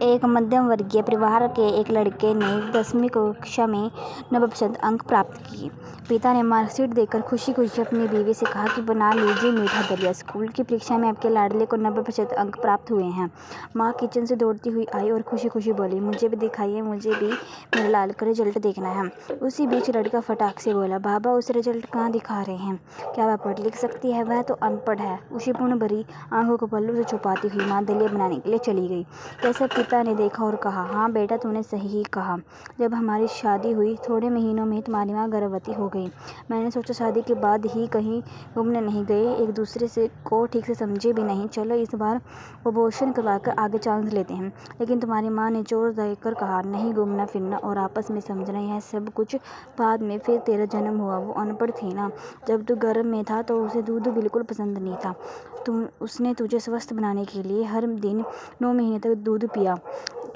एक मध्यम वर्गीय परिवार के एक लड़के ने 10वीं कक्षा में 90% अंक प्राप्त किए। पिता ने मार्कशीट देखकर खुशी खुशी अपनी बीवी से कहा कि बना लीजिए मीठा दलिया, स्कूल की परीक्षा में आपके लाडले को 90% अंक प्राप्त हुए हैं। माँ किचन से दौड़ती हुई आई और खुशी खुशी बोली, मुझे भी दिखाइए, मुझे भी मेरे लाल का रिजल्ट देखना है। उसी बीच लड़का फटाक से बोला, बाबा उसे रिजल्ट कहाँ दिखा रहे हैं, क्या वह पढ़ लिख सकती है, वह तो अनपढ़ है। खुशीपूर्ण भरी आंखों को पल्लू से छुपाती हुई माँ दलिया बनाने के लिए चली गई। कैसे पिता ने देखा और कहा, हाँ बेटा तूने सही ही कहा। जब हमारी शादी हुई थोड़े महीनों में तुम्हारी माँ गर्भवती हो गई। मैंने सोचा शादी के बाद ही कहीं घूमने नहीं गए, एक दूसरे से को ठीक से समझे भी नहीं, चलो इस बार अबॉर्शन करवाकर आगे चांस लेते हैं। लेकिन तुम्हारी माँ ने जोर देकर कहा, नहीं, घूमना फिरना और आपस में समझना यह सब कुछ बाद में। फिर तेरा जन्म हुआ, वो अनपढ़ थी ना, जब तू गर्भ में था तो उसे दूध बिल्कुल पसंद नहीं था। उसने तुझे स्वस्थ बनाने के लिए हर दिन 9 महीने तक दूध पिया,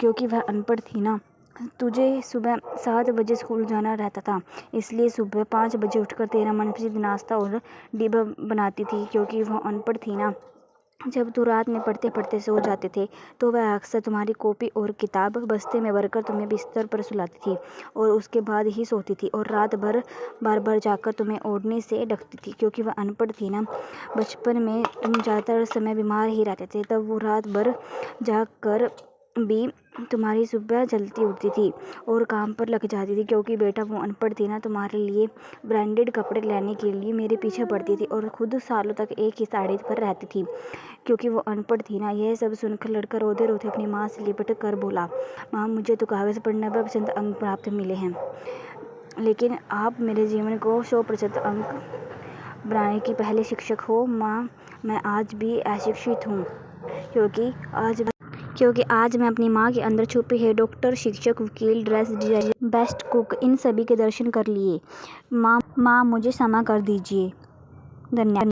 क्योंकि वह अनपढ़ थी ना। तुझे सुबह 7 बजे स्कूल जाना रहता था, इसलिए सुबह 5 बजे उठकर तेरा मनपसंद नाश्ता और डिब्बा बनाती थी, क्योंकि वह अनपढ़ थी ना। जब तू रात में पढ़ते पढ़ते सो जाते थे तो वह अक्सर तुम्हारी कॉपी और किताब बस्ते में भरकर तुम्हें बिस्तर पर सुलाती थी और उसके बाद ही सोती थी, और रात भर बार बार जाकर तुम्हें ओढ़ने से ढकती थी, क्योंकि वह अनपढ़ थी ना। बचपन में तुम ज़्यादातर समय बीमार ही रहते थे, तब वो रात भर जाकर भी तुम्हारी सुबह जल्दी उठती थी और काम पर लग जाती थी, क्योंकि बेटा वो अनपढ़ थी ना। तुम्हारे लिए ब्रांडेड कपड़े लेने के लिए मेरे पीछे पड़ती थी और खुद सालों तक एक ही साड़ी पर रहती थी, क्योंकि वो अनपढ़ थी ना। यह सब सुनकर लड़का रोते रोते अपनी माँ से लिपट कर बोला, माँ मुझे तो कागज़ पर 90% अंक प्राप्त मिले हैं, लेकिन आप मेरे जीवन को 100% अंक बनाने की पहले शिक्षक हो। माँ मैं आज भी अशिक्षित हूँ, क्योंकि आज मैं अपनी माँ के अंदर छुपी है डॉक्टर, शिक्षक, वकील, ड्रेस डिजाइनर, बेस्ट कुक, इन सभी के दर्शन कर लिए। माँ मुझे क्षमा कर दीजिए। धन्यवाद।